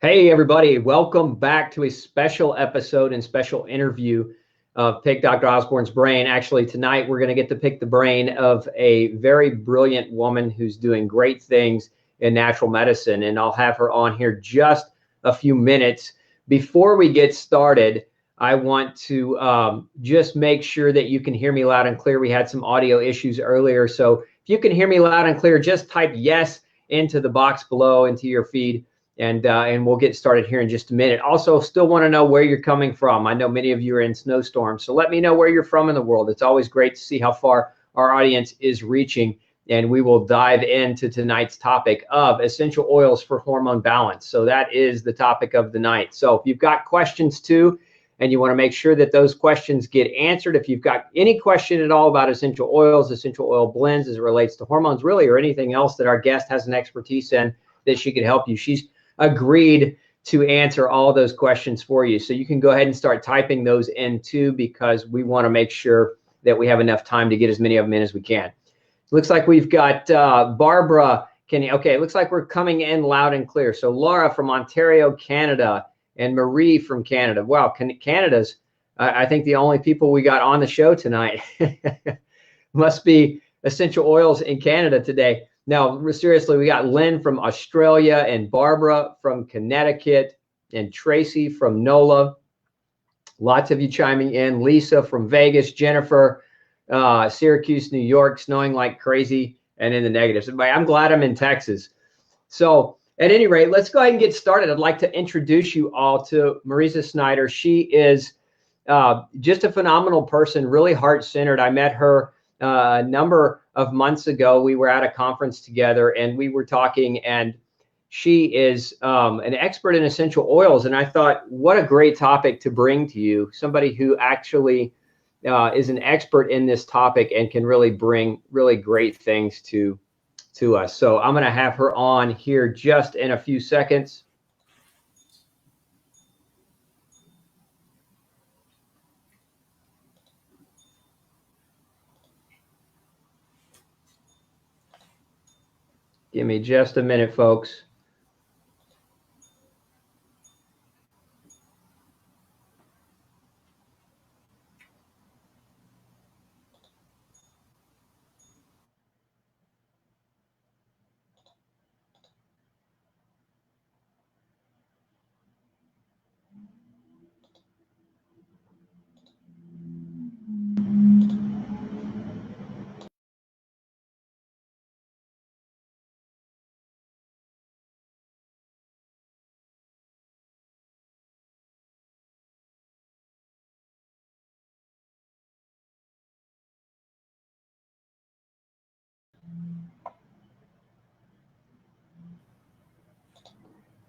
Hey, everybody. Welcome back to a special episode and special interview of Pick Dr. Osborne's Brain. Actually, tonight we're going to get to pick the brain of a very brilliant woman who's doing great things in natural medicine. And I'll have her on here just a few minutes. Before we get started, I want to just make sure that you can hear me loud and clear. We had some audio issues earlier. So if you can hear me loud and clear, just type yes into the box below, into your feed. And we'll get started here in just a minute. Also, still want to know where you're coming from. I know many of you are in snowstorms, so let me know where you're from in the world. It's always great to see how far our audience is reaching, and we will dive into tonight's topic of essential oils for hormone balance. So that is the topic of the night. So if you've got questions too, and you want to make sure that those questions get answered, if you've got any question at all about essential oils, essential oil blends as it relates to hormones really, or anything else that our guest has an expertise in that she could help you, she's agreed to answer all those questions for you. So you can go ahead and start typing those in too, because we want to make sure that we have enough time to get as many of them in as we can. Looks like we've got Barbara. Okay, it looks like we're coming in loud and clear. So Laura from Ontario, Canada, and Marie from Canada. Wow, Canada's, I think, the only people we got on the show tonight. Must be essential oils in Canada today. Now, seriously, we got Lynn from Australia and Barbara from Connecticut and Tracy from NOLA. Lots of you chiming in. Lisa from Vegas, Jennifer, Syracuse, New York, snowing like crazy and in the negatives. I'm glad I'm in Texas. So at any rate, let's go ahead and get started. I'd like to introduce you all to Mariza Snyder. She is just a phenomenal person, really heart-centered. I met her a number of months ago. We were at a conference together and we were talking, and she is an expert in essential oils. And I thought, what a great topic to bring to you, somebody who actually is an expert in this topic and can really bring really great things to us. So I'm going to have her on here just in a few seconds. Give me just a minute, folks.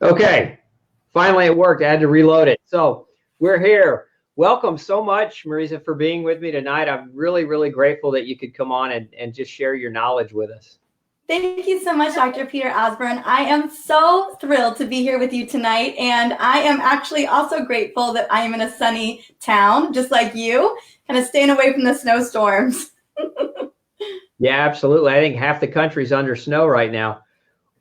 Okay, finally it worked. I had to reload it. So we're here. Welcome so much, Mariza, for being with me tonight. I'm really, really grateful that you could come on and just share your knowledge with us. Thank you so much, Dr. Peter Osborne. I am so thrilled to be here with you tonight, and I am actually also grateful that I am in a sunny town, just like you, kind of staying away from the snowstorms. Yeah, absolutely. I think half the country's under snow right now.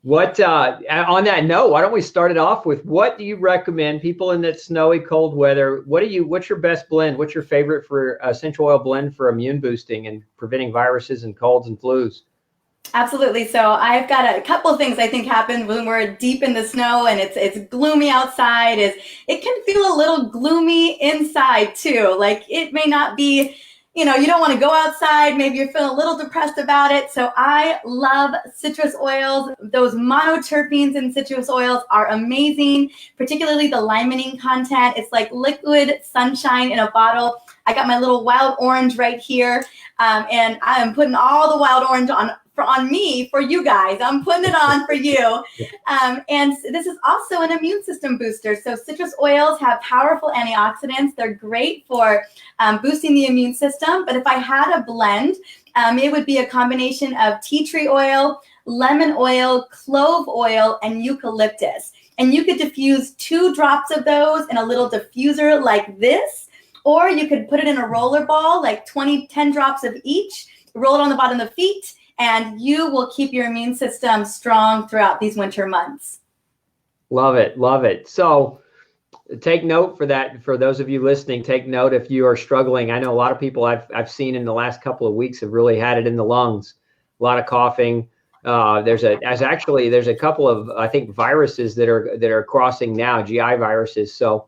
What on that note, why don't we start it off with, what do you recommend people in that snowy, cold weather? What's your best blend? What's your favorite for essential oil blend for immune boosting and preventing viruses and colds and flus? Absolutely. So I've got a couple of things I think happen when we're deep in the snow and it's gloomy outside. Is it can feel a little gloomy inside too. Like it may not be, you don't want to go outside. Maybe you're feeling a little depressed about it. So I love citrus oils. Those monoterpenes in citrus oils are amazing, particularly the limonene content. It's like liquid sunshine in a bottle. I got my little wild orange right here, and I am putting all the wild orange on me for you guys. I'm putting it on for you. And this is also an immune system booster. So citrus oils have powerful antioxidants. They're great for boosting the immune system. But if I had a blend, it would be a combination of tea tree oil, lemon oil, clove oil, and eucalyptus. And you could diffuse 2 drops of those in a little diffuser like this, or you could put it in a roller ball, like 10 drops of each, roll it on the bottom of the feet, and you will keep your immune system strong throughout these winter months. Love it. Love it. So take note for that. For those of you listening, take note if you are struggling. I know a lot of people I've seen in the last couple of weeks have really had it in the lungs, a lot of coughing. There's a couple of, I think, viruses that are crossing now, GI viruses. So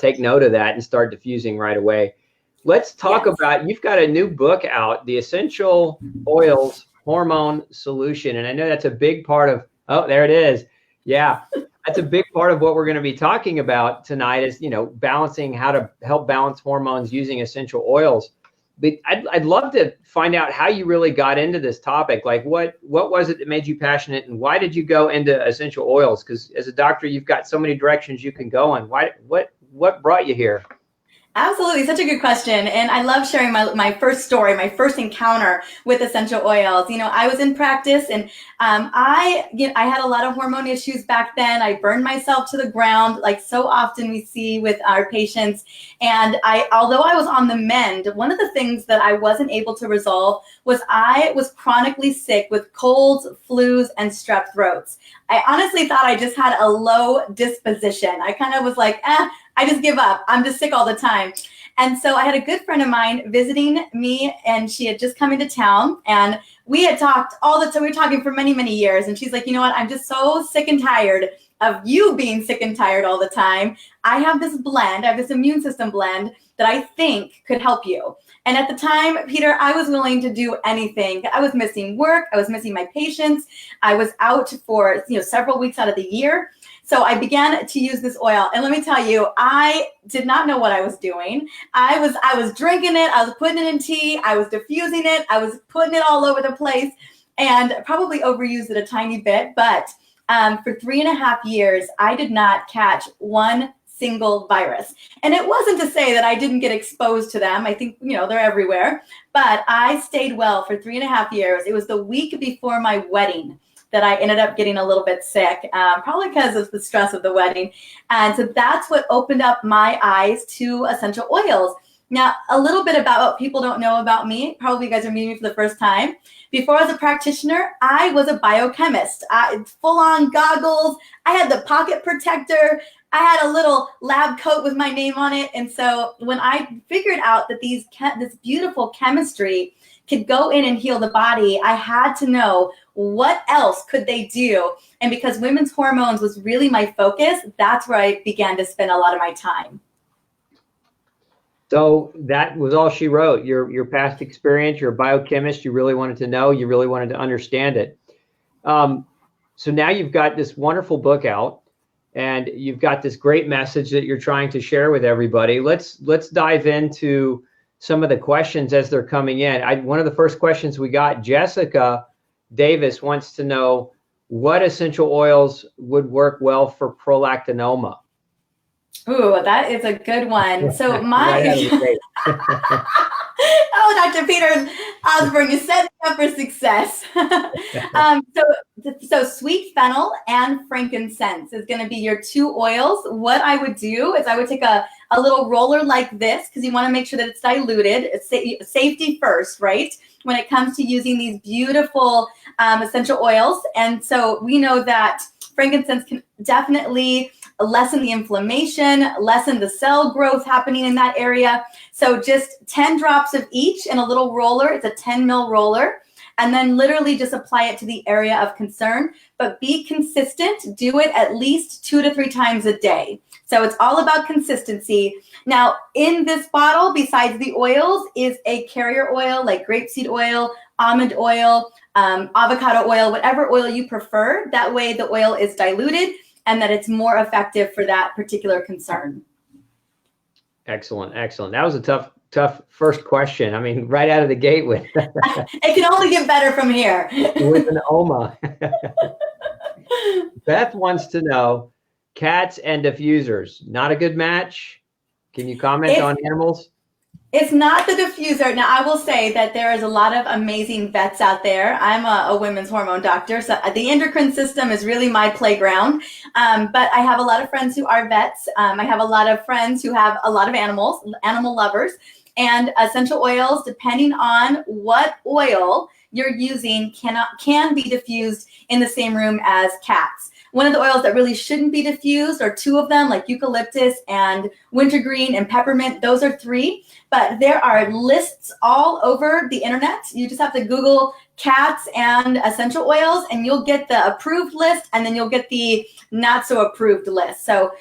take note of that and start diffusing right away. Let's talk about, you've got a new book out, The Essential Oils Hormone Solution. And I know that's a big part of, oh, there it is. Yeah, that's a big part of what we're going to be talking about tonight is, balancing, how to help balance hormones using essential oils. But I'd love to find out how you really got into this topic. Like what was it that made you passionate, and why did you go into essential oils? Because as a doctor, you've got so many directions you can go in. What brought you here? Absolutely. Such a good question. And I love sharing my first story, my first encounter with essential oils. I was in practice, and I had a lot of hormone issues back then. I burned myself to the ground, like so often we see with our patients. And although I was on the mend, one of the things that I wasn't able to resolve was I was chronically sick with colds, flus, and strep throats. I honestly thought I just had a low disposition. I kind of was like, I just give up. I'm just sick all the time. And so I had a good friend of mine visiting me, and she had just come into town, and we had talked all the time. We were talking for many, many years. And she's like, you know what? I'm just so sick and tired of you being sick and tired all the time. I have this immune system blend that I think could help you. And at the time, Peter, I was willing to do anything. I was missing work. I was missing my patients. I was out for several weeks out of the year. So I began to use this oil, and let me tell you, I did not know what I was doing. I was drinking it. I was putting it in tea. I was diffusing it. I was putting it all over the place, and probably overused it a tiny bit. But for 3.5 years, I did not catch one single virus. And it wasn't to say that I didn't get exposed to them. I think, they're everywhere. But I stayed well for 3.5 years. It was the week before my wedding that I ended up getting a little bit sick, probably because of the stress of the wedding. And so that's what opened up my eyes to essential oils. Now, a little bit about what people don't know about me. Probably you guys are meeting me for the first time. Before I was a practitioner, I was a biochemist. Full-on goggles. I had the pocket protector. I had a little lab coat with my name on it. And so when I figured out that this beautiful chemistry could go in and heal the body, I had to know what else could they do. And because women's hormones was really my focus, that's where I began to spend a lot of my time. So that was all she wrote. Your past experience, you're a biochemist, you really wanted to know, you really wanted to understand it. So now you've got this wonderful book out, and you've got this great message that you're trying to share with everybody. Let's dive into some of the questions as they're coming in. One of the first questions we got, Jessica Davis wants to know what essential oils would work well for prolactinoma. Ooh, that is a good one. So oh, Dr. Peter Osborne, you set me up for success. So sweet fennel and frankincense is going to be your two oils. What I would do is I would take a little roller like this, because you want to make sure that it's diluted. It's safety first, right? When it comes to using these beautiful essential oils. And so we know that frankincense can definitely lessen the inflammation, lessen the cell growth happening in that area. So just 10 drops of each in a little roller. It's a 10 ml roller. And then literally just apply it to the area of concern. But be consistent. Do it at least 2 to 3 times a day. So it's all about consistency. Now, in this bottle, besides the oils, is a carrier oil like grapeseed oil, almond oil, avocado oil, whatever oil you prefer. That way the oil is diluted and that it's more effective for that particular concern. Excellent, excellent. That was a tough first question. I mean, right out of the gate with it can only get better from here. With an OMA. Beth wants to know, cats and diffusers, not a good match? Can you comment on animals? It's not the diffuser. Now, I will say that there is a lot of amazing vets out there. I'm a women's hormone doctor, so the endocrine system is really my playground. But I have a lot of friends who are vets. I have a lot of friends who have a lot of animals, animal lovers, and essential oils, depending on what oil you're using, can be diffused in the same room as cats. One of the oils that really shouldn't be diffused are two of them, like eucalyptus and wintergreen and peppermint. Those are three, but there are lists all over the internet. You just have to Google cats and essential oils, and you'll get the approved list, and then you'll get the not so approved list. So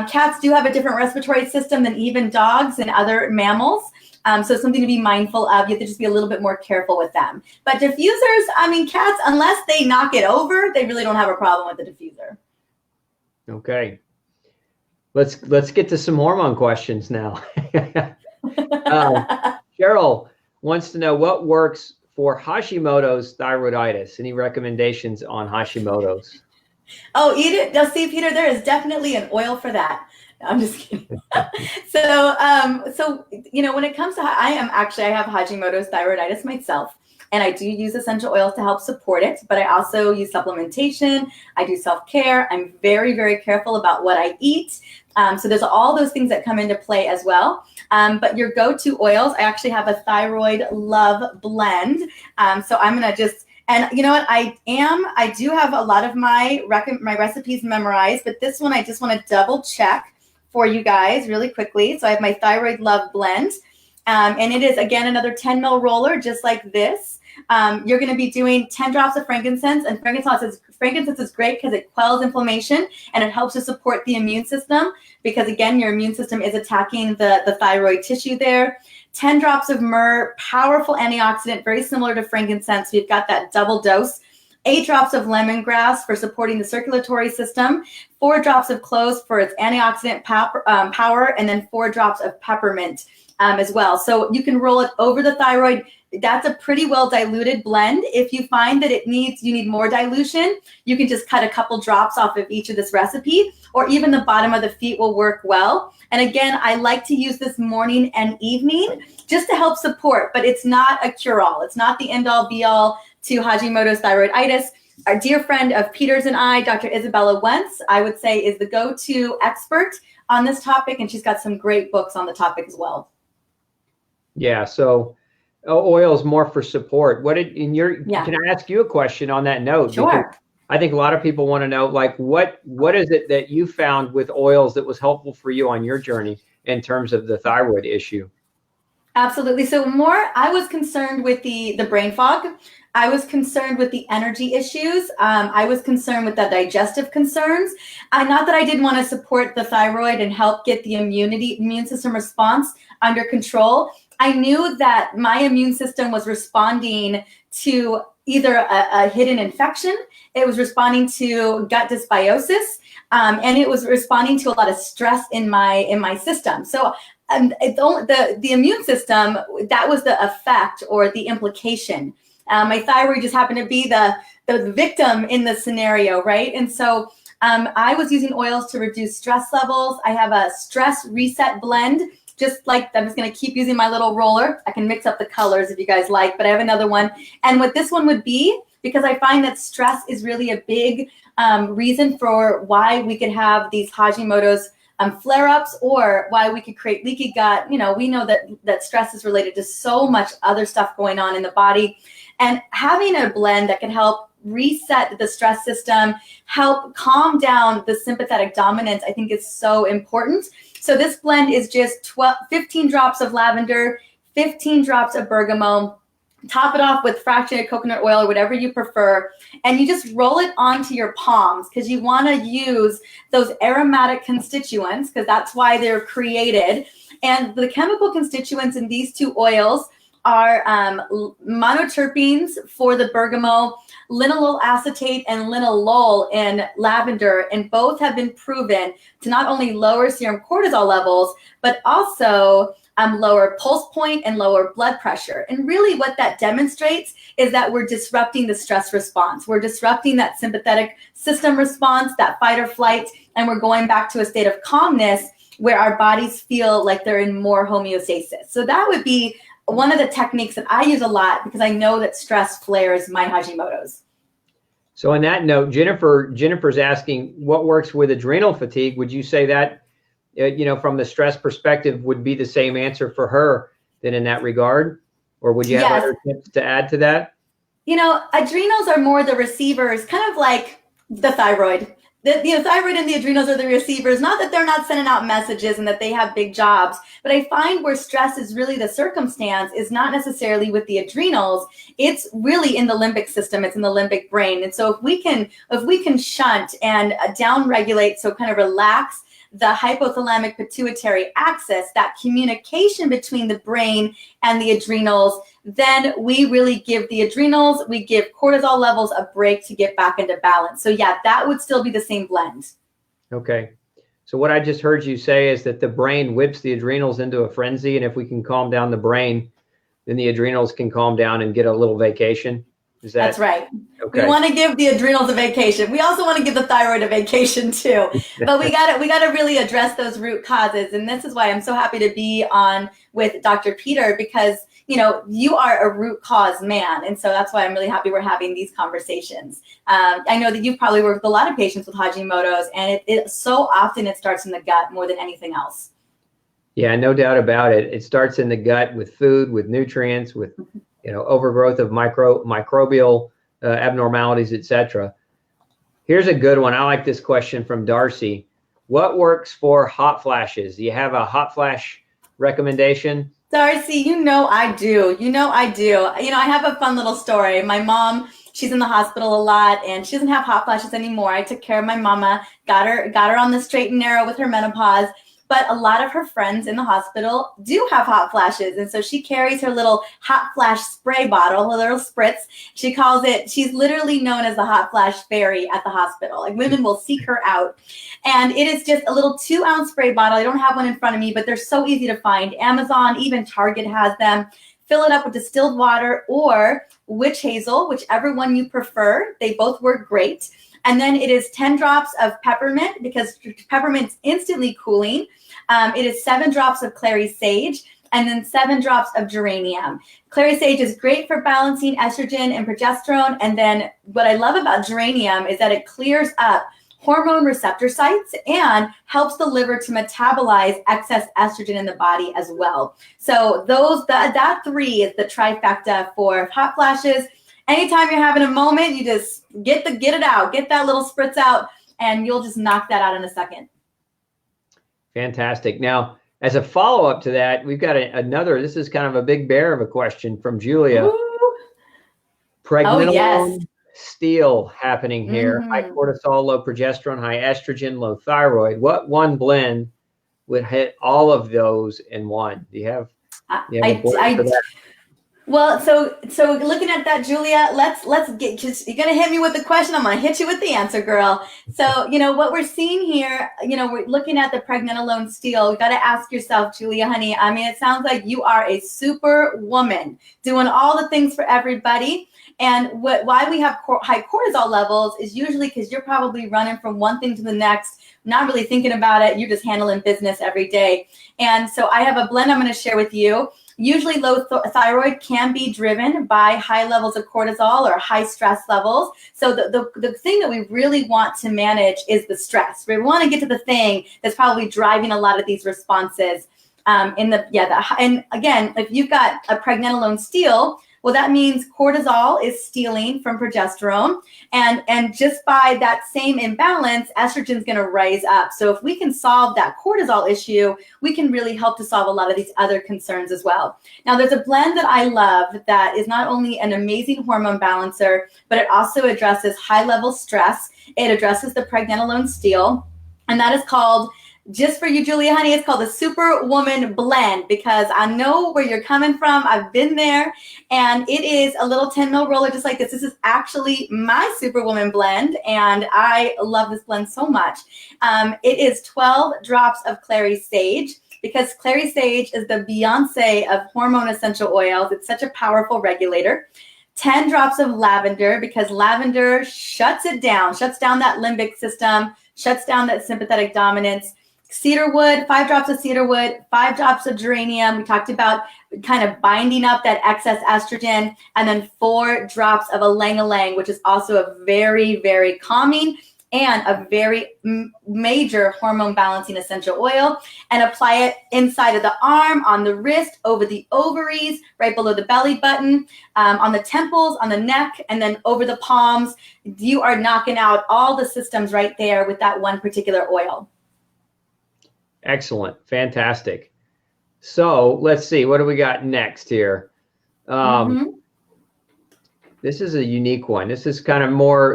cats do have a different respiratory system than even dogs and other mammals. So something to be mindful of. You have to just be a little bit more careful with them. But diffusers, I mean, cats, unless they knock it over, they really don't have a problem with the diffuser. Okay. Let's get to some hormone questions now. Cheryl wants to know what works for Hashimoto's thyroiditis. Any recommendations on Hashimoto's? Oh, eat it. Now, see, Peter, there is definitely an oil for that. I'm just kidding. So, when it comes to, I have Hashimoto's thyroiditis myself, and I do use essential oils to help support it, but I also use supplementation. I do self-care. I'm very, very careful about what I eat. So there's all those things that come into play as well. But your go-to oils, I actually have a thyroid love blend. So I'm going to just, and you know what, I do have a lot of my recipes memorized, but this one I just want to double check for you guys really quickly. So I have my thyroid love blend, and it is again another 10 ml roller, just like this. You're going to be doing 10 drops of frankincense, and frankincense is great because it quells inflammation and it helps to support the immune system, because again, your immune system is attacking the thyroid tissue there. 10 drops of myrrh, powerful antioxidant, very similar to frankincense. We've got that double dose. 8 drops of lemongrass for supporting the circulatory system, 4 drops of cloves for its antioxidant power, and then 4 drops of peppermint as well. So you can roll it over the thyroid. That's a pretty well diluted blend. If you find that you need more dilution, you can just cut a couple drops off of each of this recipe, or even the bottom of the feet will work well. And again, I like to use this morning and evening just to help support, but it's not a cure-all. It's not the end-all be-all to Hashimoto's thyroiditis. Our dear friend of Peter's and I, Dr. Isabella Wentz, I would say is the go-to expert on this topic, and she's got some great books on the topic as well. Yeah, so oils more for support. Can I ask you a question on that note? Sure. Because I think a lot of people want to know, like, what is it that you found with oils that was helpful for you on your journey in terms of the thyroid issue? Absolutely. So I was concerned with the brain fog. I was concerned with the energy issues. I was concerned with the digestive concerns. Not that I didn't want to support the thyroid and help get the immune system response under control. I knew that my immune system was responding to either a hidden infection, it was responding to gut dysbiosis, and it was responding to a lot of stress in my system. So it's only the immune system, that was the effect or the implication. My thyroid just happened to be the victim in the scenario, right? And so I was using oils to reduce stress levels. I have a stress reset blend, just like, I'm just going to keep using my little roller. I can mix up the colors if you guys like, but I have another one. And what this one would be, because I find that stress is really a big reason for why we could have these Hashimoto's flare-ups, or why we could create leaky gut. We know that stress is related to so much other stuff going on in the body. And having a blend that can help reset the stress system, help calm down the sympathetic dominance, I think is so important. So this blend is just 15 drops of lavender, 15 drops of bergamot. Top it off with fractionated coconut oil or whatever you prefer, and you just roll it onto your palms, because you want to use those aromatic constituents, because that's why they're created. And the chemical constituents in these two oils are monoterpenes for the bergamot, linalool acetate, and linalool in lavender, and both have been proven to not only lower serum cortisol levels, but also lower pulse point and lower blood pressure. And really what that demonstrates is that we're disrupting the stress response. We're disrupting that sympathetic system response, that fight or flight, and we're going back to a state of calmness where our bodies feel like they're in more homeostasis. So that would be one of the techniques that I use a lot, because I know that stress flares my Hashimoto's. So on that note, Jennifer's asking what works with adrenal fatigue. Would you say that, from the stress perspective, would be the same answer for her then in that regard? Or would you have other tips to add to that? Adrenals are more the receivers, kind of like the thyroid. the thyroid and the adrenals are the receivers. Not that they're not sending out messages and that they have big jobs, but I find where stress is really the circumstance is not necessarily with the adrenals. It's really in the limbic system. It's in the limbic brain. And so if we can shunt and downregulate, so kind of relax the hypothalamic pituitary axis, that communication between the brain and the adrenals, then we really give the adrenals, we give cortisol levels a break to get back into balance. So yeah, that would still be the same blend. Okay. So what I just heard you say is that the brain whips the adrenals into a frenzy, and if we can calm down the brain, then the adrenals can calm down and get a little vacation. That's right. Okay. We want to give the adrenals a vacation. We also want to give the thyroid a vacation too. But we got to really address those root causes. And this is why I'm so happy to be on with Dr. Peter, because you are a root cause man. And so that's why I'm really happy we're having these conversations. I know that you've probably worked with a lot of patients with Hashimoto's, and it so often it starts in the gut more than anything else. Yeah, no doubt about it. It starts in the gut with food, with nutrients, with overgrowth of microbial abnormalities, etc. Here's a good one. I like this question from Darcy. What works for hot flashes? Do you have a hot flash recommendation? Darcy, I do. I have a fun little story. My mom, she's in the hospital a lot and she doesn't have hot flashes anymore. I took care of my mama, got her on the straight and narrow with her menopause. But a lot of her friends in the hospital do have hot flashes. And so she carries her little hot flash spray bottle, a little spritz. She's literally known as the hot flash fairy at the hospital. Like, women will seek her out. And it is just a little 2-ounce spray bottle. I don't have one in front of me, but they're so easy to find. Amazon, even Target has them. Fill it up with distilled water or witch hazel, whichever one you prefer. They both work great. And then it is 10 drops of peppermint, because peppermint's instantly cooling. It is 7 drops of clary sage, and then 7 drops of geranium. Clary sage is great for balancing estrogen and progesterone. And then what I love about geranium is that it clears up hormone receptor sites and helps the liver to metabolize excess estrogen in the body as well. So that 3 is the trifecta for hot flashes. Anytime you're having a moment, you just get it out, get that little spritz out, and you'll just knock that out in a second. Fantastic. Now, as a follow-up to that, we've got another, this is kind of a big bear of a question from Julia. Ooh. Pregnenolone steal happening here. High cortisol, low progesterone, high estrogen, low thyroid. What one blend would hit all of those in one? Do you have a blend for that? Well, so looking at that, Julia, let's get, just, you're going to hit me with the question. I'm going to hit you with the answer, girl. So, what we're seeing here, we're looking at the pregnenolone steal. You got to ask yourself, Julia, honey, I mean, it sounds like you are a super woman doing all the things for everybody. And why we have high cortisol levels is usually because you're probably running from one thing to the next, not really thinking about it. You're just handling business every day. And so I have a blend I'm going to share with you. Usually low thyroid can be driven by high levels of cortisol or high stress levels. So the thing that we really want to manage is the stress. We want to get to the thing that's probably driving a lot of these responses. And again, if you've got a pregnenolone steal, well, that means cortisol is stealing from progesterone. And just by that same imbalance, estrogen is going to rise up. So if we can solve that cortisol issue, we can really help to solve a lot of these other concerns as well. Now, there's a blend that I love that is not only an amazing hormone balancer, but it also addresses high-level stress. It addresses the pregnenolone steal, and that is called, just for you, Julia, honey, it's called the Superwoman Blend, because I know where you're coming from. I've been there, and it is a little 10 ml roller just like this. This is actually my Superwoman Blend, and I love this blend so much. It is 12 drops of clary sage, because clary sage is the Beyonce of hormone essential oils. It's such a powerful regulator. 10 drops of lavender, because lavender shuts down that limbic system, shuts down that sympathetic dominance. Cedarwood, 5 drops of cedarwood, 5 drops of geranium. We talked about kind of binding up that excess estrogen, and then 4 drops of ylang-ylang, which is also a very, very calming and a very major hormone balancing essential oil, and apply it inside of the arm, on the wrist, over the ovaries, right below the belly button, on the temples, on the neck, and then over the palms. You are knocking out all the systems right there with that one particular oil. Excellent. Fantastic. So let's see, what do we got next here? This is a unique one. This is kind of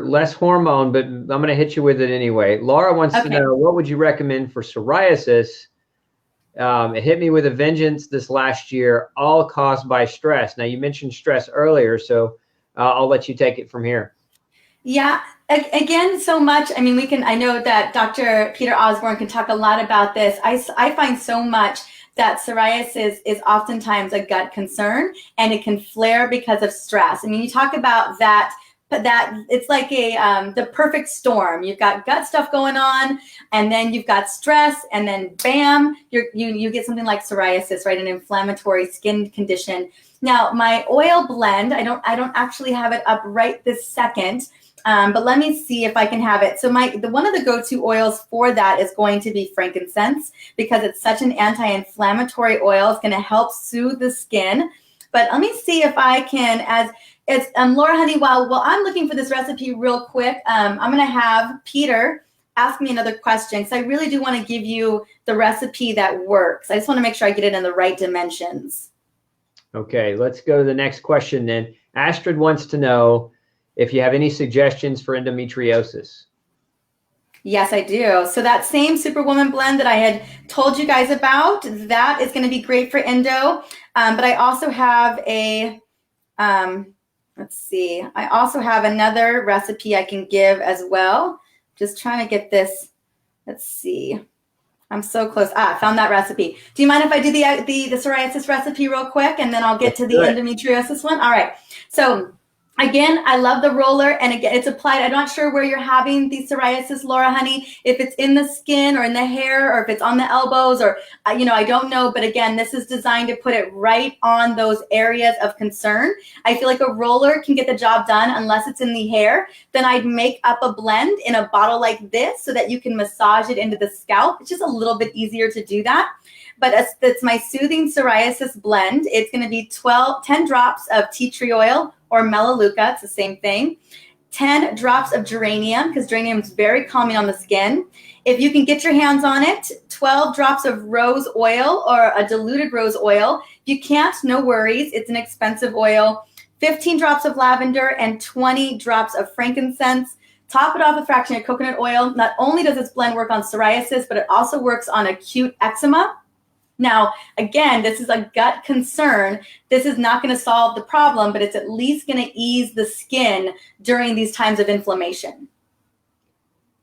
less hormone, but I'm going to hit you with it anyway. Laura wants to know, what would you recommend for psoriasis? It hit me with a vengeance this last year, all caused by stress. Now, you mentioned stress earlier, so I'll let you take it from here. Yeah, again, so much. I mean, I know that Dr. Peter Osborne can talk a lot about this. I find so much that psoriasis is oftentimes a gut concern, and it can flare because of stress. I mean, you talk about that, but that it's like the perfect storm. You've got gut stuff going on, and then you've got stress, and then bam, you get something like psoriasis, right? An inflammatory skin condition. Now, my oil blend, I don't actually have it up right this second. But let me see if I can have it. So one of the go-to oils for that is going to be frankincense, because it's such an anti-inflammatory oil. It's going to help soothe the skin. But let me see if I can, Laura Honey, while I'm looking for this recipe real quick, I'm going to have Peter ask me another question, because I really do want to give you the recipe that works. I just want to make sure I get it in the right dimensions. Okay, let's go to the next question then. Astrid wants to know if you have any suggestions for endometriosis. Yes, I do. So that same Superwoman blend that I had told you guys about, that is going to be great for endo. But I also have I also have another recipe I can give as well. Just trying to get this. Let's see. I'm so close. I found that recipe. Do you mind if I do the psoriasis recipe real quick, and then I'll get to the endometriosis one? All right. So again, I love the roller, and again, it's applied. I'm not sure where you're having the psoriasis, Laura Honey, if it's in the skin or in the hair, or if it's on the elbows, or, I don't know. But again, this is designed to put it right on those areas of concern. I feel like a roller can get the job done unless it's in the hair. Then I'd make up a blend in a bottle like this so that you can massage it into the scalp. It's just a little bit easier to do that. But it's my Soothing Psoriasis Blend. It's going to be 10 drops of tea tree oil or melaleuca. It's the same thing. 10 drops of geranium, because geranium is very calming on the skin. If you can get your hands on it, 12 drops of rose oil or a diluted rose oil. If you can't, no worries. It's an expensive oil. 15 drops of lavender and 20 drops of frankincense. Top it off with a fraction of coconut oil. Not only does this blend work on psoriasis, but it also works on acute eczema. Now, again, this is a gut concern. This is not going to solve the problem, but it's at least going to ease the skin during these times of inflammation.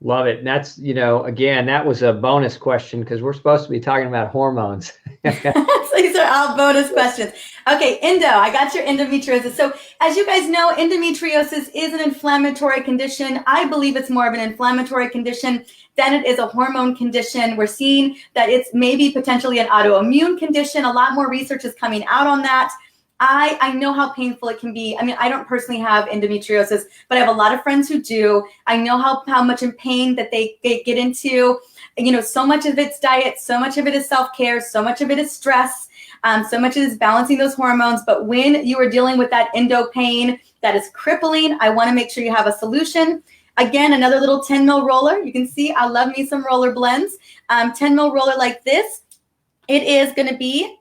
Love it. And that's, again, that was a bonus question, because we're supposed to be talking about hormones. These are all bonus questions. Okay, endo, I got your endometriosis. So as you guys know, endometriosis is an inflammatory condition. I believe it's more of an inflammatory condition than it is a hormone condition. We're seeing that it's maybe potentially an autoimmune condition. A lot more research is coming out on that. I know how painful it can be. I mean, I don't personally have endometriosis, but I have a lot of friends who do. I know how much in pain that they get into. So much of it's diet, so much of it is self-care, so much of it is stress, so much is balancing those hormones. But when you are dealing with that endo pain that is crippling, I want to make sure you have a solution. Again, another little 10 ml roller. You can see I love me some roller blends. 10 ml roller like this. It is going to be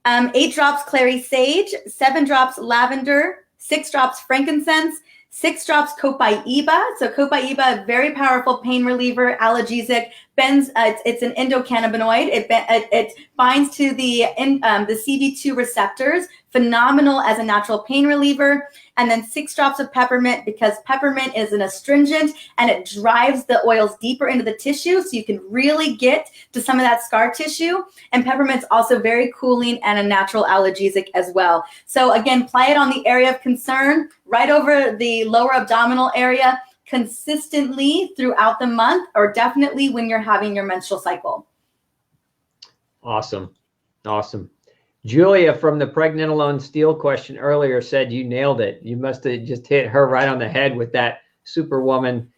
8 drops clary sage, 7 drops lavender, 6 drops frankincense, 6 drops copaiba. So copaiba, a very powerful pain reliever, analgesic. It's an endocannabinoid. It binds to the CB2 receptors. Phenomenal as a natural pain reliever. And then 6 drops of peppermint, because peppermint is an astringent and it drives the oils deeper into the tissue, so you can really get to some of that scar tissue. And peppermint's also very cooling and a natural analgesic as well. So again, apply it on the area of concern, right over the lower abdominal area, consistently throughout the month, or definitely when you're having your menstrual cycle. Awesome. Julia from the Pregnenolone Steel question earlier said you nailed it. You must have just hit her right on the head with that Superwoman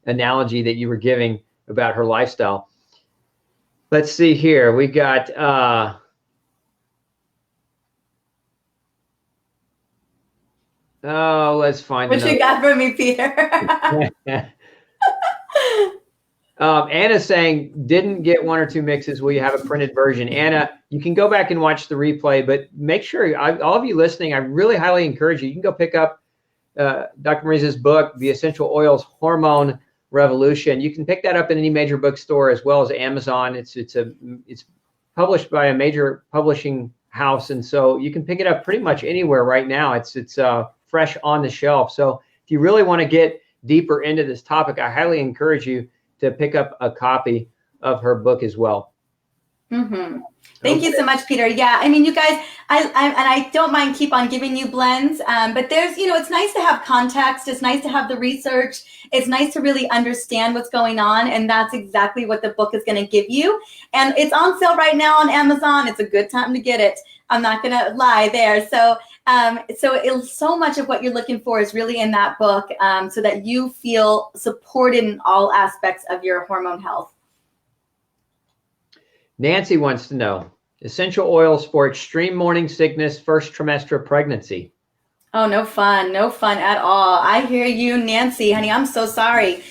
analogy that you were giving about her lifestyle. Let's see here. We got let's find what you got for me, Peter. Anna's saying, didn't get 1 or 2 mixes. Will you have a printed version? Anna, you can go back and watch the replay, but make sure, all of you listening, I really highly encourage you. You can go pick up Dr. Mariza's book, The Essential Oils Hormone Revolution. You can pick that up in any major bookstore as well as Amazon. It's published by a major publishing house, and so you can pick it up pretty much anywhere right now. It's fresh on the shelf. So if you really want to get deeper into this topic, I highly encourage you to pick up a copy of her book as well. Mm-hmm. Thank you so much, Peter. Yeah, I mean, you guys, I don't mind keep on giving you blends, but there's, it's nice to have context. It's nice to have the research. It's nice to really understand what's going on, and that's exactly what the book is going to give you. And it's on sale right now on Amazon. It's a good time to get it. I'm not going to lie there. So so much of what you're looking for is really in that book, so that you feel supported in all aspects of your hormone health. Nancy wants to know, essential oils for extreme morning sickness, first trimester of pregnancy. Oh, no fun at all. I hear you, Nancy, honey. I'm so sorry.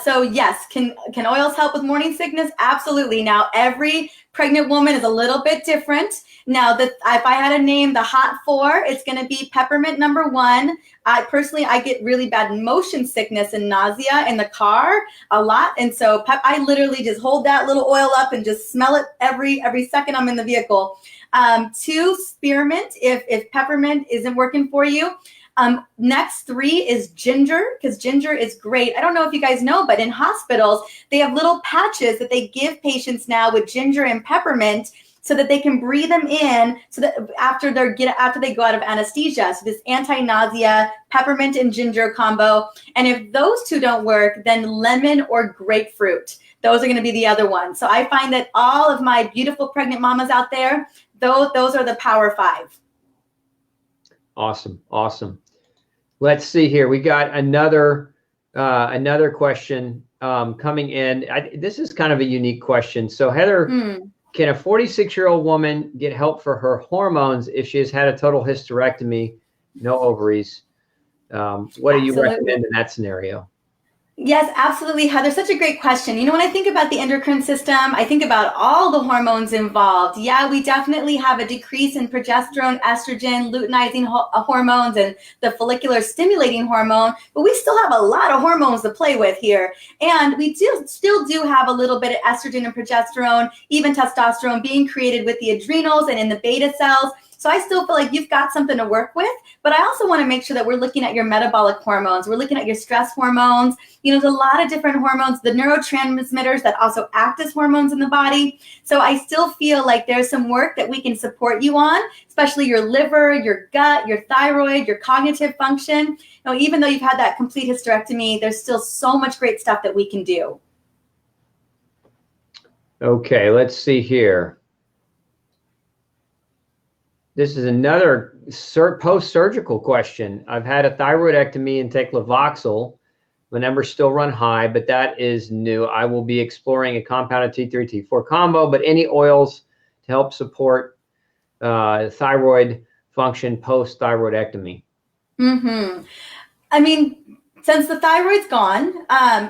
So yes, can oils help with morning sickness? Absolutely. Now, every pregnant woman is a little bit different. Now, if I had to name the hot 4, it's going to be peppermint #1. I get really bad motion sickness and nausea in the car a lot. And so I literally just hold that little oil up and just smell it every second I'm in the vehicle. 2, spearmint, if peppermint isn't working for you. Next 3 is ginger, because ginger is great. I don't know if you guys know, but in hospitals, they have little patches that they give patients now with ginger and peppermint so that they can breathe them in so that after they go out of anesthesia. So this anti-nausea, peppermint and ginger combo. And if those 2 don't work, then lemon or grapefruit. Those are going to be the other ones. So I find that all of my beautiful pregnant mamas out there, those are the power 5. Awesome. Let's see here. We got another question coming in. This is kind of a unique question. So Heather, can a 46-year-old woman get help for her hormones if she has had a total hysterectomy, no ovaries? What do you recommend in that scenario? Yes, absolutely, Heather. Such a great question. When I think about the endocrine system, I think about all the hormones involved. Yeah, we definitely have a decrease in progesterone, estrogen, luteinizing hormones, and the follicular stimulating hormone, but we still have a lot of hormones to play with here. And we still do have a little bit of estrogen and progesterone, even testosterone being created with the adrenals and in the beta cells. So I still feel like you've got something to work with, but I also want to make sure that we're looking at your metabolic hormones. We're looking at your stress hormones. There's a lot of different hormones, the neurotransmitters that also act as hormones in the body. So I still feel like there's some work that we can support you on, especially your liver, your gut, your thyroid, your cognitive function. Even though you've had that complete hysterectomy, there's still so much great stuff that we can do. Okay, let's see here. This is another post-surgical question. I've had a thyroidectomy and take Levoxyl. The numbers still run high, but that is new. I will be exploring a compounded T3, T4 combo, but any oils to help support thyroid function post-thyroidectomy? I mean, since the thyroid's gone,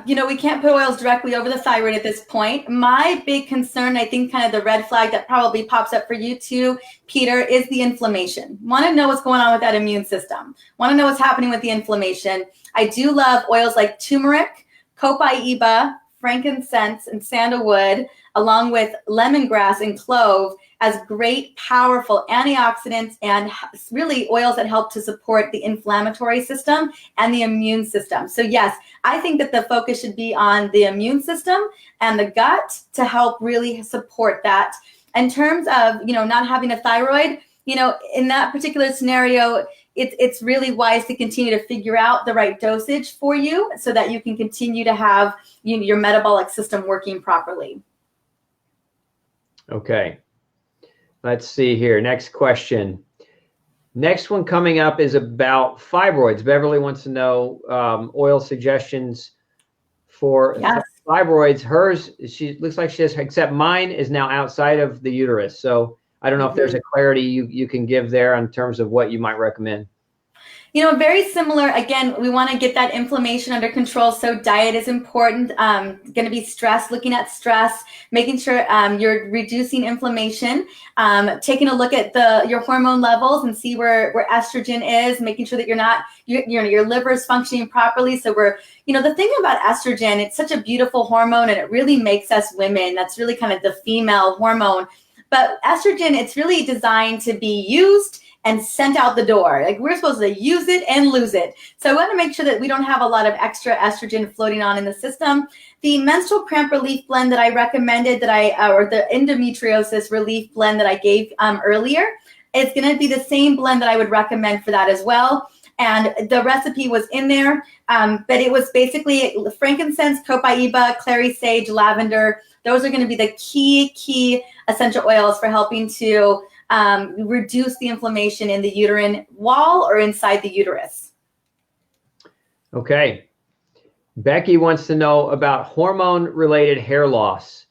we can't put oils directly over the thyroid at this point. My big concern, I think kind of the red flag that probably pops up for you too, Peter, is the inflammation. Want to know what's going on with that immune system. Want to know what's happening with the inflammation. I do love oils like turmeric, copaiba, frankincense, and sandalwood, along with lemongrass and clove as great, powerful antioxidants and really oils that help to support the inflammatory system and the immune system. So yes, I think that the focus should be on the immune system and the gut to help really support that. In terms of, not having a thyroid, in that particular scenario, it's really wise to continue to figure out the right dosage for you so that you can continue to have your metabolic system working properly. Okay. Let's see here. Next question. Next one coming up is about fibroids. Beverly wants to know oil suggestions for fibroids. Hers, she looks like she has, except mine is now outside of the uterus. So I don't know if there's a clarity you can give there in terms of what you might recommend. You know, very similar. Again, we want to get that inflammation under control. So diet is important. Going to be stress, looking at stress, making sure you're reducing inflammation, taking a look at your hormone levels and see where estrogen is, making sure that your liver is functioning properly. So the thing about estrogen, it's such a beautiful hormone and it really makes us women. That's really kind of the female hormone. But estrogen, it's really designed to be used and sent out the door. Like, we're supposed to use it and lose it. So I want to make sure that we don't have a lot of extra estrogen floating on in the system. The menstrual cramp relief blend that I recommended, or the endometriosis relief blend that I gave earlier, it's going to be the same blend that I would recommend for that as well. And the recipe was in there, but it was basically frankincense, copaiba, clary sage, lavender. Those are going to be the key essential oils for helping to reduce the inflammation in the uterine wall or inside the uterus. Okay. Becky wants to know about hormone-related hair loss.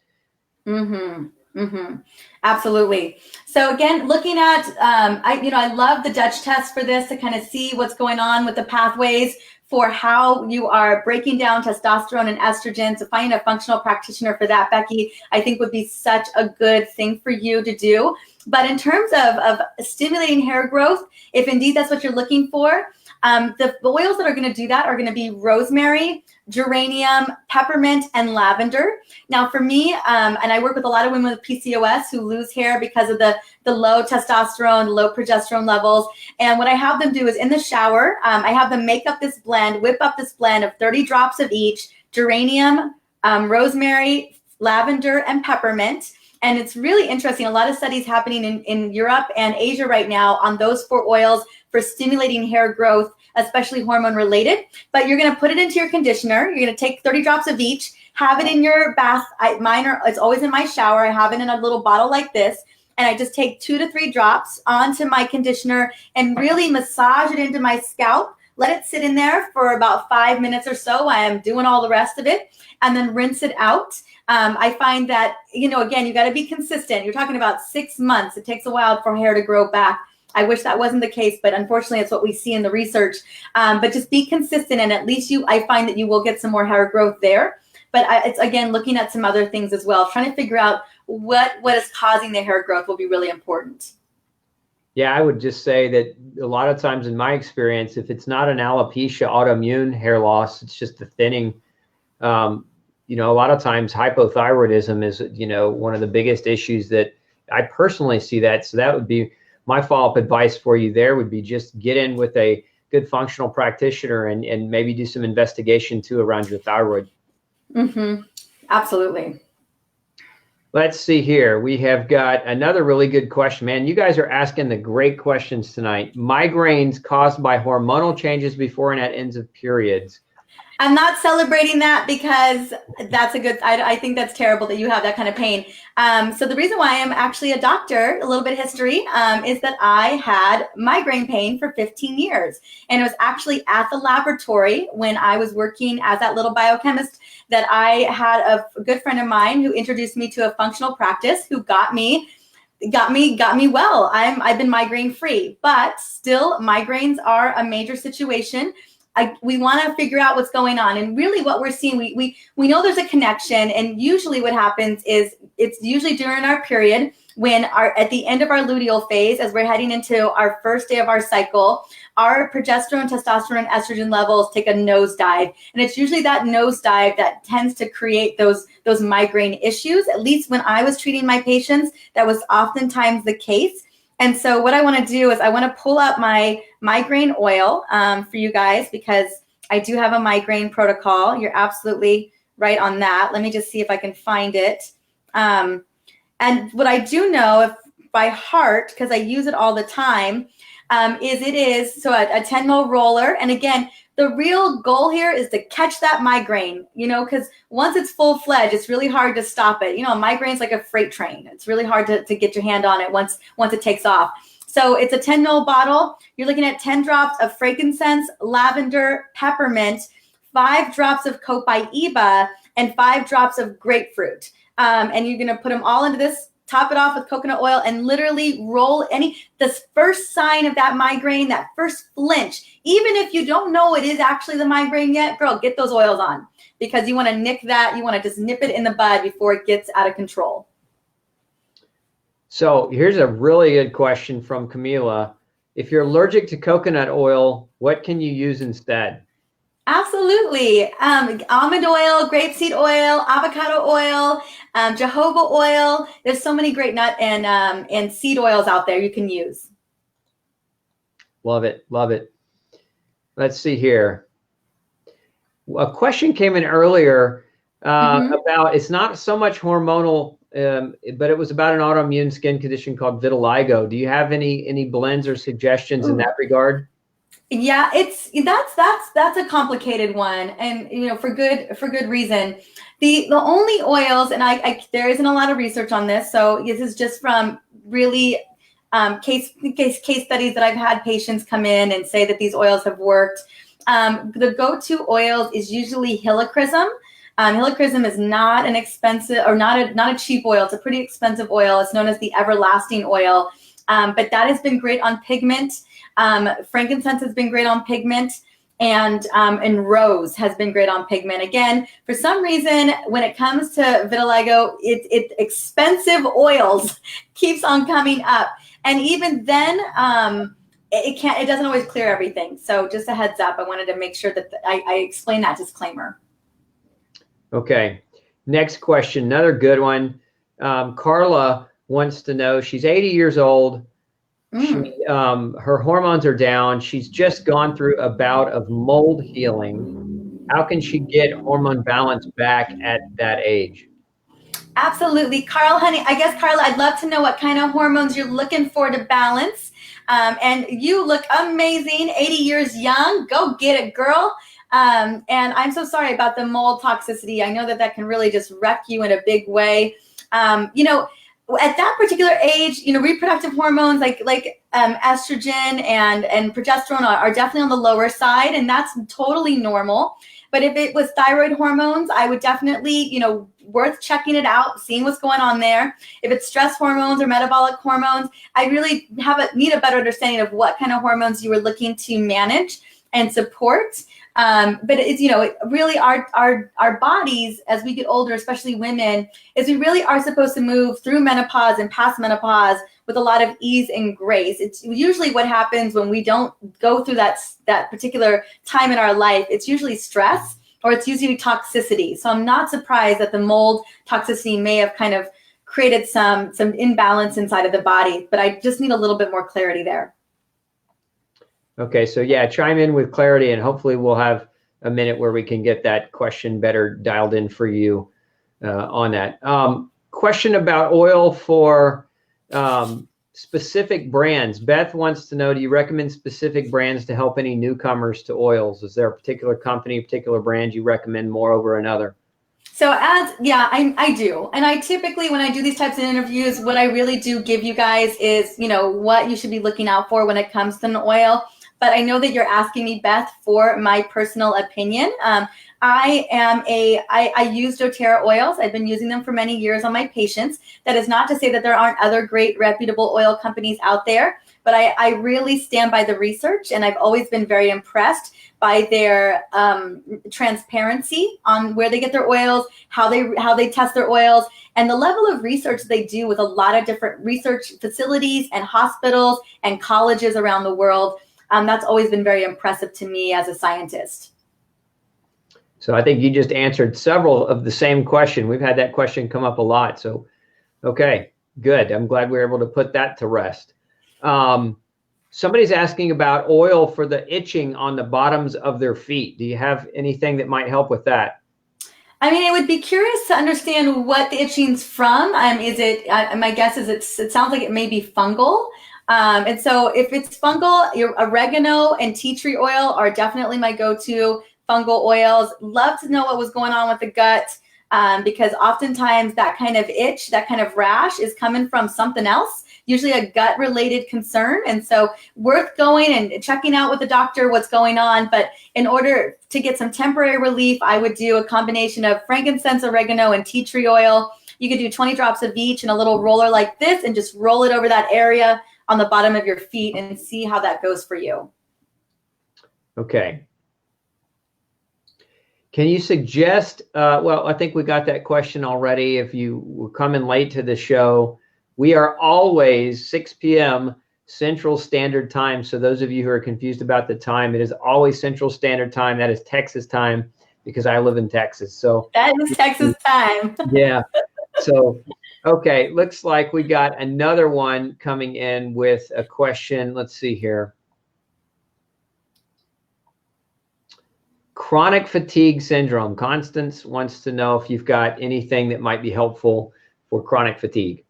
Absolutely. So again, looking at, I love the Dutch test for this to kind of see what's going on with the pathways for how you are breaking down testosterone and estrogen. So finding a functional practitioner for that, Becky, I think would be such a good thing for you to do. But in terms of stimulating hair growth, if indeed that's what you're looking for, the oils that are going to do that are going to be rosemary, geranium, peppermint, and lavender. Now for me, and I work with a lot of women with PCOS who lose hair because of the low testosterone, low progesterone levels. And what I have them do is in the shower, I have them whip up this blend of 30 drops of each: geranium, rosemary, lavender, and peppermint. And it's really interesting. A lot of studies happening in Europe and Asia right now on those 4 oils for stimulating hair growth, especially hormone related. But you're going to put it into your conditioner. You're going to take 30 drops of each, have it in your bath. It's always in my shower. I have it in a little bottle like this. And I just take 2 to 3 drops onto my conditioner and really massage it into my scalp. Let it sit in there for about 5 minutes or so. I am doing all the rest of it, and then rinse it out. I find that, again, you got to be consistent. You're talking about 6 months. It takes a while for hair to grow back. I wish that wasn't the case, but unfortunately, it's what we see in the research. But just be consistent, and at least I find that you will get some more hair growth there. But it's, again, looking at some other things as well. Trying to figure out what is causing the hair growth will be really important. Yeah, I would just say that a lot of times in my experience, if it's not an alopecia autoimmune hair loss, it's just the thinning. A lot of times hypothyroidism is, one of the biggest issues that I personally see that. So that would be my follow-up advice for you there, would be just get in with a good functional practitioner and maybe do some investigation too around your thyroid. Absolutely. Let's see here. We have got another really good question, man. You guys are asking the great questions tonight. Migraines caused by hormonal changes before and at ends of periods. I'm not celebrating that because I think that's terrible that you have that kind of pain. So the reason why I'm actually a doctor, a little bit of history, is that I had migraine pain for 15 years. And it was actually at the laboratory when I was working as that little biochemist that I had a good friend of mine who introduced me to a functional practice who got me well. I've been migraine free, but still migraines are a major situation. We want to figure out what's going on. And really what we're seeing, we know there's a connection. And usually what happens is it's usually during our period when at the end of our luteal phase, as we're heading into our first day of our cycle, our progesterone, testosterone, and estrogen levels take a nosedive. And it's usually that nosedive that tends to create those migraine issues. At least when I was treating my patients, that was oftentimes the case. And so what I want to do is I want to pull up my migraine oil for you guys, because I do have a migraine protocol. You're absolutely right on that. Let me just see if I can find it. And what I do know if by heart, because I use it all the time, is a 10 ml roller. And again, the real goal here is to catch that migraine, because once it's full fledged, it's really hard to stop it. A migraine is like a freight train. It's really hard to get your hand on it once it takes off. So it's a 10 ml bottle. You're looking at 10 drops of frankincense, lavender, peppermint, 5 drops of copaiba, and 5 drops of grapefruit. And you're going to put them all into this, top it off with coconut oil, and literally roll this first sign of that migraine, that first flinch. Even if you don't know it is actually the migraine yet, girl, get those oils on, because you want to nick that. You want to just nip it in the bud before it gets out of control. So here's a really good question from Camila. If you're allergic to coconut oil, what can you use instead? Absolutely. Almond oil, grapeseed oil, avocado oil, jojoba oil. There's so many great nut and seed oils out there you can use. Love it. Love it. Let's see here. A question came in earlier about, it's not so much hormonal, but it was about an autoimmune skin condition called vitiligo. Do you have any blends or suggestions in that regard? Yeah, that's a complicated one, and for good reason. The only oils, and I there isn't a lot of research on this, so this is just from really case studies that I've had patients come in and say that these oils have worked. The go-to oils is usually helichrysum. Helichrysum is not an expensive, or not a cheap oil. It's a pretty expensive oil. It's known as the everlasting oil, but that has been great on pigment. Frankincense has been great on pigment, and rose has been great on pigment. Again, for some reason, when it comes to vitiligo, it expensive oils keeps on coming up, and even then, it doesn't always clear everything. So just a heads up, I wanted to make sure that I explain that disclaimer. Okay, next question, another good one. Carla wants to know, she's 80 years old. Her hormones are down. She's just gone through a bout of mold healing. How can she get hormone balance back at that age? Absolutely. Carla, honey, I'd love to know what kind of hormones you're looking for to balance. And you look amazing, 80 years young. Go get it, girl. And I'm so sorry about the mold toxicity. I know that can really just wreck you in a big way. At that particular age, reproductive hormones like estrogen and progesterone are definitely on the lower side, and that's totally normal. But if it was thyroid hormones, I would definitely, worth checking it out, seeing what's going on there. If it's stress hormones or metabolic hormones, I really need a better understanding of what kind of hormones you were looking to manage and support. But it's, really our bodies, as we get older, especially women, is we really are supposed to move through menopause and past menopause with a lot of ease and grace. It's usually what happens when we don't go through that particular time in our life. It's usually stress, or it's usually toxicity. So I'm not surprised that the mold toxicity may have kind of created some imbalance inside of the body, but I just need a little bit more clarity there. Okay, so yeah, chime in with clarity, and hopefully we'll have a minute where we can get that question better dialed in for you on that. Question about oil for specific brands. Beth wants to know, do you recommend specific brands to help any newcomers to oils? Is there a particular company, particular brand you recommend more over another? So I do. And I typically, when I do these types of interviews, what I really do give you guys is, what you should be looking out for when it comes to an oil. But I know that you're asking me, Beth, for my personal opinion. I use doTERRA oils. I've been using them for many years on my patients. That is not to say that there aren't other great reputable oil companies out there, but I really stand by the research, and I've always been very impressed by their transparency on where they get their oils, how they test their oils, and the level of research they do with a lot of different research facilities and hospitals and colleges around the world. That's always been very impressive to me as a scientist. So I think you just answered several of the same question. We've had that question come up a lot. So, okay, good. I'm glad we were able to put that to rest. Somebody's asking about oil for the itching on the bottoms of their feet. Do you have anything that might help with that? I mean, I would be curious to understand what the itching's from. My guess is it sounds like it may be fungal. And so if it's fungal, your oregano and tea tree oil are definitely my go-to fungal oils. Love to know what was going on with the gut. because oftentimes that kind of itch, that kind of rash is coming from something else, usually a gut related concern. And so worth going and checking out with the doctor what's going on. But in order to get some temporary relief, I would do a combination of frankincense, oregano, and tea tree oil. You could do 20 drops of each in a little roller like this and just roll it over that area on the bottom of your feet and see how that goes for you. Okay. Can you suggest, well, I think we got that question already. If you were coming late to the show, we are always 6 p.m. Central Standard Time. So those of you who are confused about the time, it is always Central Standard Time. That is Texas time because I live in Texas. So that is Texas time. Yeah. So, okay. Looks like we got another one coming in with a question. Let's see here. Chronic fatigue syndrome. Constance wants to know if you've got anything that might be helpful for chronic fatigue.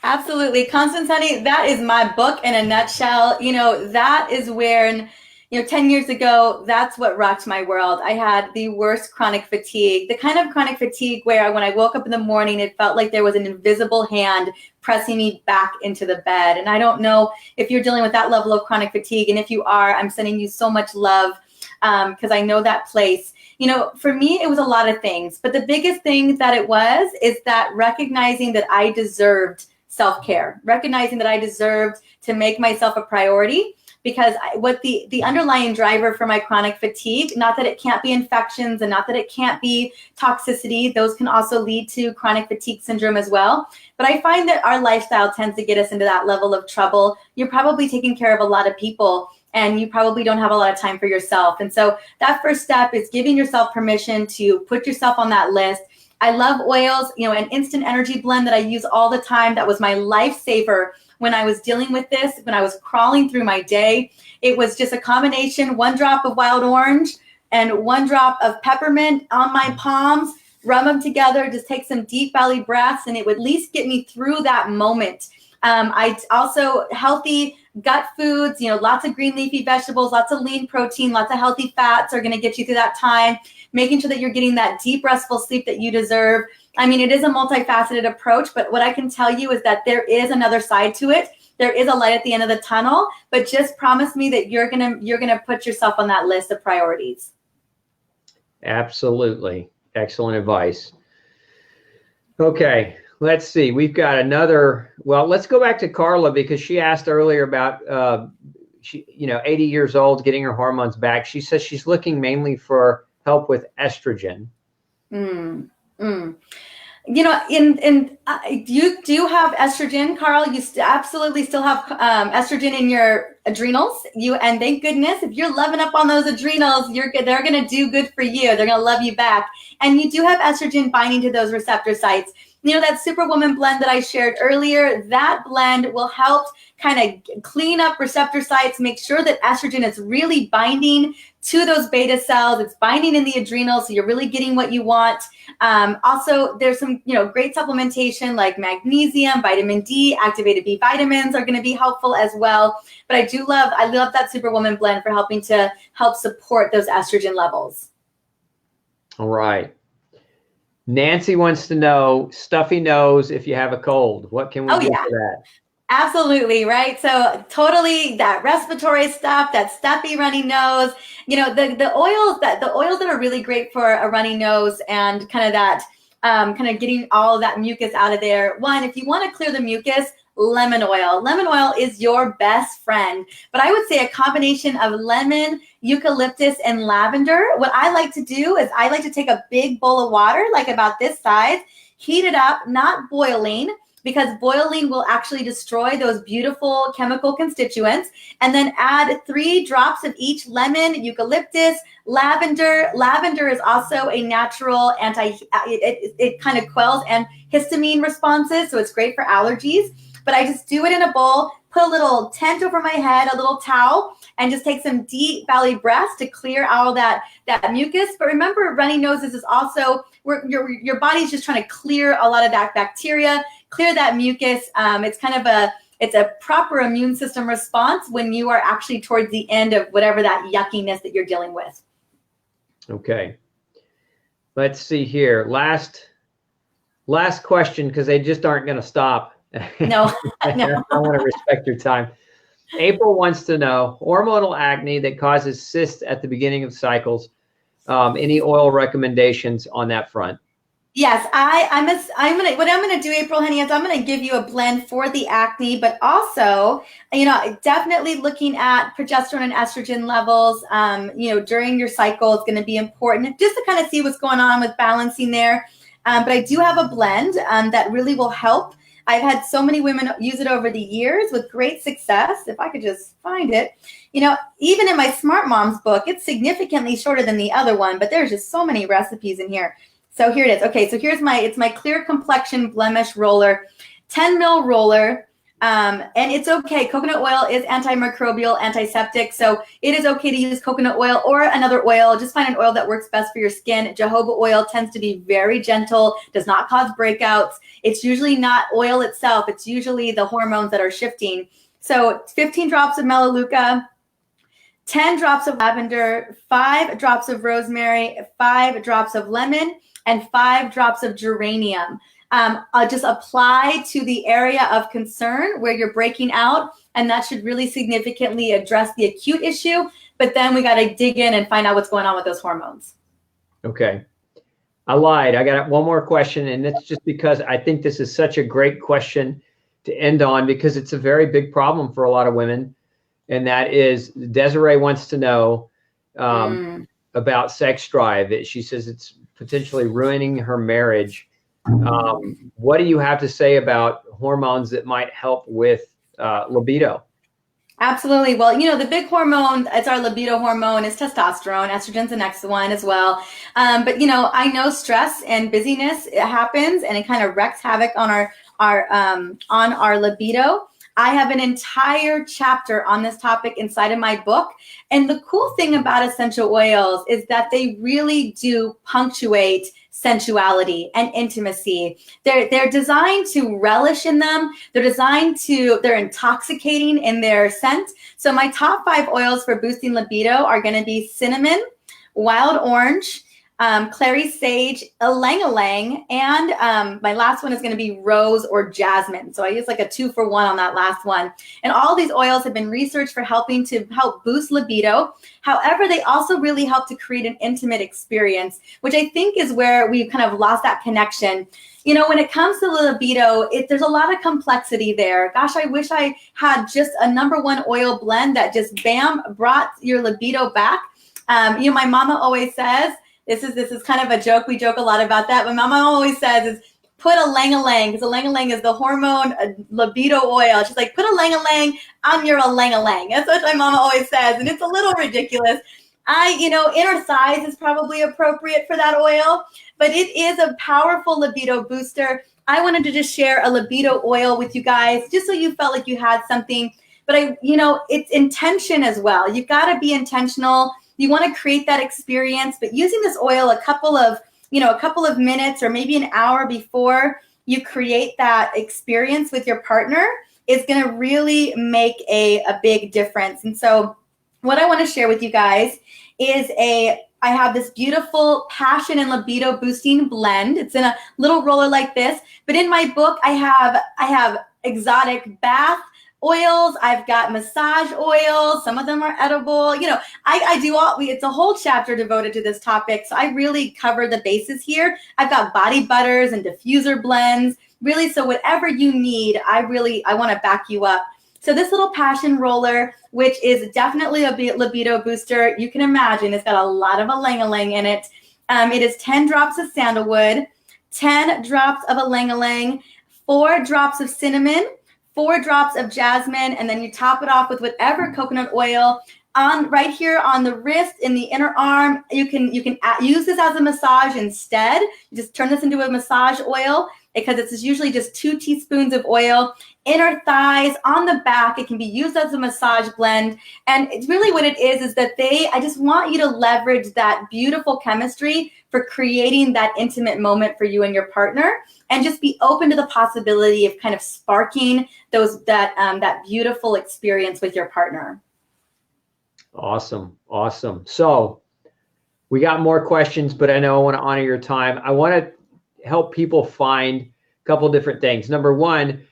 Absolutely. Constance, honey, that is my book in a nutshell. You know, that is where, 10 years ago, that's what rocked my world. I had the worst chronic fatigue, the kind of chronic fatigue where when I woke up in the morning, it felt like there was an invisible hand pressing me back into the bed. And I don't know if you're dealing with that level of chronic fatigue. And if you are, I'm sending you so much love because I know that place. For me, it was a lot of things. But the biggest thing that it was is that recognizing that I deserved self-care, recognizing that I deserved to make myself a priority, because what the underlying driver for my chronic fatigue, not that it can't be infections and not that it can't be toxicity, those can also lead to chronic fatigue syndrome as well. But I find that our lifestyle tends to get us into that level of trouble. You're probably taking care of a lot of people and you probably don't have a lot of time for yourself. And so that first step is giving yourself permission to put yourself on that list. I love oils, an instant energy blend that I use all the time. That was my lifesaver when I was dealing with this, when I was crawling through my day. It was just a combination, 1 drop of wild orange and 1 drop of peppermint on my palms, rub them together, just take some deep belly breaths, and it would at least get me through that moment. I also, healthy gut foods, lots of green leafy vegetables, lots of lean protein, lots of healthy fats are going to get you through that time, making sure that you're getting that deep, restful sleep that you deserve. I mean, it is a multifaceted approach, but what I can tell you is that there is another side to it. There is a light at the end of the tunnel, but just promise me that you're gonna put yourself on that list of priorities. Absolutely. Excellent advice. Okay. Let's see. We've got another. Well, let's go back to Carla because she asked earlier about, 80 years old, getting her hormones back. She says she's looking mainly for help with estrogen. You do have estrogen, Carl. You absolutely still have estrogen in your adrenals. And thank goodness, if you're loving up on those adrenals, they're going to do good for you. They're going to love you back. And you do have estrogen binding to those receptor sites. That Superwoman blend that I shared earlier, that blend will help kind of clean up receptor sites, make sure that estrogen is really binding to those beta cells. It's binding in the adrenals, so you're really getting what you want. Also, there's some, great supplementation like magnesium, vitamin D, activated B vitamins are going to be helpful as well. But I love that Superwoman blend for helping to help support those estrogen levels. All right. Nancy wants to know, stuffy nose if you have a cold. What can we do for that? Absolutely, right? So totally that respiratory stuff, that stuffy runny nose, the oils that are really great for a runny nose and kind of that kind of getting all of that mucus out of there. One, if you want to clear the mucus, lemon oil. Lemon oil is your best friend. But I would say a combination of lemon, eucalyptus, and lavender. What I like to do is I like to take a big bowl of water, like about this size, heat it up, not boiling, because boiling will actually destroy those beautiful chemical constituents, and then add 3 drops of each lemon, eucalyptus, lavender. Lavender is also a natural it kind of quells and histamine responses, so it's great for allergies. But I just do it in a bowl, put a little tent over my head, a little towel, and just take some deep belly breaths to clear all that mucus. But remember, runny noses is also where your body's just trying to clear a lot of that bacteria, clear that mucus. It's kind of a proper immune system response when you are actually towards the end of whatever that yuckiness that you're dealing with. Okay. Let's see here. Last question, because they just aren't going to stop. No, I want to respect your time. April wants to know hormonal acne that causes cysts at the beginning of cycles. Any oil recommendations on that front? Yes, what I'm gonna do, April, honey, is I'm gonna give you a blend for the acne, but also, definitely looking at progesterone and estrogen levels, during your cycle is gonna be important just to kind of see what's going on with balancing there. But I do have a blend that really will help. I've had so many women use it over the years with great success. If I could just find it, even in my Smart Moms book, it's significantly shorter than the other one, but there's just so many recipes in here. So here it is. Okay, so it's my clear complexion blemish roller, 10 mil roller. And it's okay. Coconut oil is antimicrobial, antiseptic. So it is okay to use coconut oil or another oil. Just find an oil that works best for your skin. Jojoba oil tends to be very gentle, does not cause breakouts. It's usually not oil itself. It's usually the hormones that are shifting. So 15 drops of melaleuca, 10 drops of lavender, 5 drops of rosemary, 5 drops of lemon, and 5 drops of geranium. I'll just apply to the area of concern where you're breaking out, and that should really significantly address the acute issue. But then we got to dig in and find out what's going on with those hormones. Okay. I lied. I got one more question, and it's just because I think this is such a great question to end on, because it's a very big problem for a lot of women. And that is, Desiree wants to know about sex drive. She says it's potentially ruining her marriage. What do you have to say about hormones that might help with libido? Absolutely. Well, the big hormone, it's our libido hormone, is testosterone. Estrogen's the next one as well. But I know stress and busyness, it happens, and it kind of wreaks havoc on our libido. I have an entire chapter on this topic inside of my book. And the cool thing about essential oils is that they really do punctuate sensuality and intimacy. They're designed to relish in them. They're intoxicating in their scent. So my top 5 oils for boosting libido are going to be cinnamon, wild orange, clary sage, ylang-ylang, and my last one is going to be rose or jasmine. So I use like a 2-for-1 on that last one. And all these oils have been researched for helping to help boost libido. However, they also really help to create an intimate experience, which I think is where we've kind of lost that connection. When it comes to libido, there's a lot of complexity there. Gosh, I wish I had just a #1 oil blend that just brought your libido back. My mama always says, this is kind of a joke. We joke a lot about that. But Mama always says is put a ylang-ylang, because a ylang-ylang is the hormone libido oil. She's like, put a ylang-ylang on your ylang-ylang. That's what my mama always says. And it's a little ridiculous. Inner thighs is probably appropriate for that oil, but it is a powerful libido booster. I wanted to just share a libido oil with you guys, just so you felt like you had something. But it's intention as well. You've got to be intentional. You want to create that experience, but using this oil a couple of minutes or maybe an hour before you create that experience with your partner is going to really make a big difference. And so what I want to share with you guys is I have this beautiful passion and libido boosting blend. It's in a little roller like this, but in my book, I have exotic bath oils. I've got massage oils. Some of them are edible. I do it's a whole chapter devoted to this topic. So I really cover the bases here. I've got body butters and diffuser blends, really. So whatever you need, I want to back you up. So this little passion roller, which is definitely a libido booster, you can imagine it's got a lot of ylang-ylang in it. It is 10 drops of sandalwood, 10 drops of ylang-ylang, 4 drops of cinnamon, 4 drops of jasmine, and then you top it off with whatever coconut oil. Right here on the wrist, in the inner arm, you can use this as a massage instead. You just turn this into a massage oil, because it's usually just 2 teaspoons of oil. Inner thighs, on the back, it can be used as a massage blend. And it's really what it is that I just want you to leverage that beautiful chemistry for creating that intimate moment for you and your partner, and just be open to the possibility of kind of sparking that beautiful experience with your partner. Awesome. So We got more questions, but I know I want to honor your time. I want to help people find a couple different things. Number one,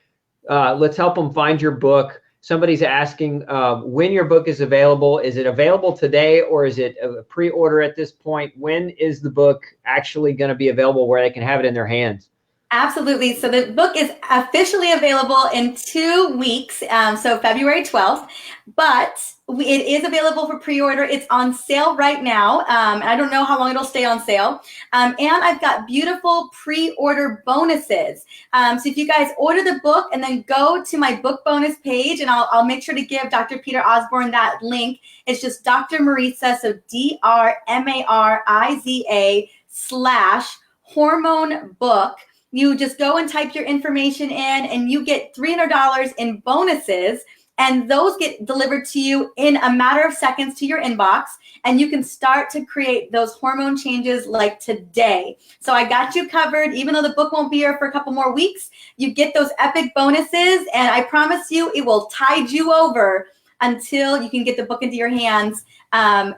let's help them find your book. Somebody's asking when your book is available. Is it available today, or is it a pre-order at this point? When is the book actually going to be available where they can have it in their hands? Absolutely. So the book is officially available in 2 weeks, so February 12th, but it is available for pre-order. It's on sale right now. I don't know how long it'll stay on sale. And I've got beautiful pre-order bonuses. So if you guys order the book and then go to my book bonus page, and I'll make sure to give Dr. Peter Osborne that link. It's just Dr. Mariza, so DrMariza/hormone book. You just go and type your information in, and you get $300 in bonuses, and those get delivered to you in a matter of seconds to your inbox, and you can start to create those hormone changes like today. So I got you covered. Even though the book won't be here for a couple more weeks, you get those epic bonuses, and I promise you it will tide you over until you can get the book into your hands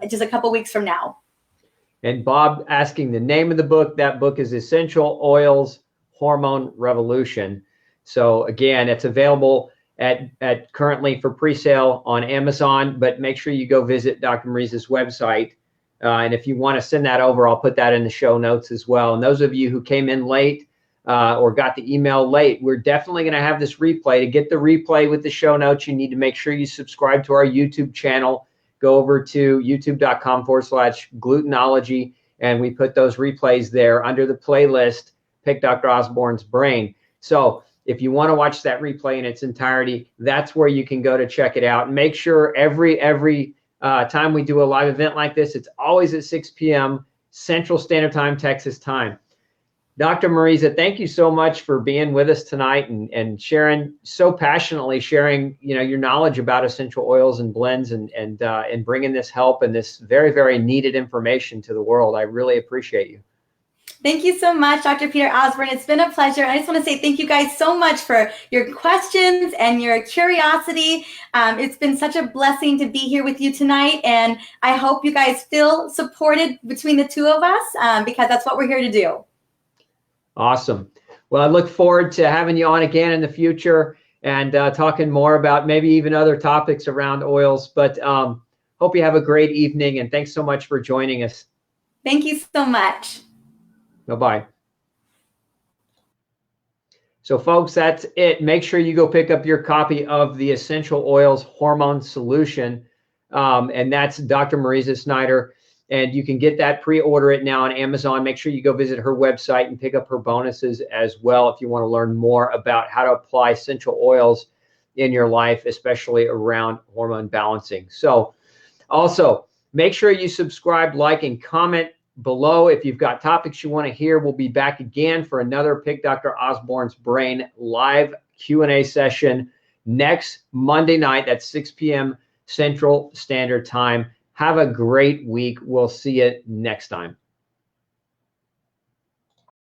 just a couple weeks from now. And Bob asking the name of the book. That book is Essential Oils Hormone Revolution. So again, it's available at currently for pre-sale on Amazon, but make sure you go visit Dr. Mariza's website. And if you want to send that over, I'll put that in the show notes as well. And those of you who came in late or got the email late, we're definitely going to have this replay. To get the replay with the show notes, you need to make sure you subscribe to our YouTube channel. Go over to youtube.com/glutenology, and we put those replays there under the playlist, Pick Dr. Osborne's Brain. So if you want to watch that replay in its entirety, that's where you can go to check it out. And make sure every time we do a live event like this, it's always at 6 p.m. Central Standard Time, Texas time. Dr. Mariza, thank you so much for being with us tonight and sharing so passionately, sharing your knowledge about essential oils and blends and bringing this help and this very, very needed information to the world. I really appreciate you. Thank you so much, Dr. Peter Osborne. It's been a pleasure. I just want to say thank you guys so much for your questions and your curiosity. It's been such a blessing to be here with you tonight, and I hope you guys feel supported between the two of us because that's what we're here to do. Awesome. Well, I look forward to having you on again in the future and talking more about maybe even other topics around oils. But hope you have a great evening, and thanks so much for joining us. Thank you so much. Bye-bye. So folks, that's it. Make sure you go pick up your copy of the Essential Oils Hormone Solution. And that's Dr. Mariza Snyder. And you can get that, pre-order it now on Amazon. Make sure you go visit her website and pick up her bonuses as well if you want to learn more about how to apply essential oils in your life, especially around hormone balancing. So also, make sure you subscribe, like, and comment below if you've got topics you want to hear. We'll be back again for another Pick Dr. Osborne's Brain live Q&A session next Monday night at 6 p.m. Central Standard Time. Have a great week. We'll see you next time.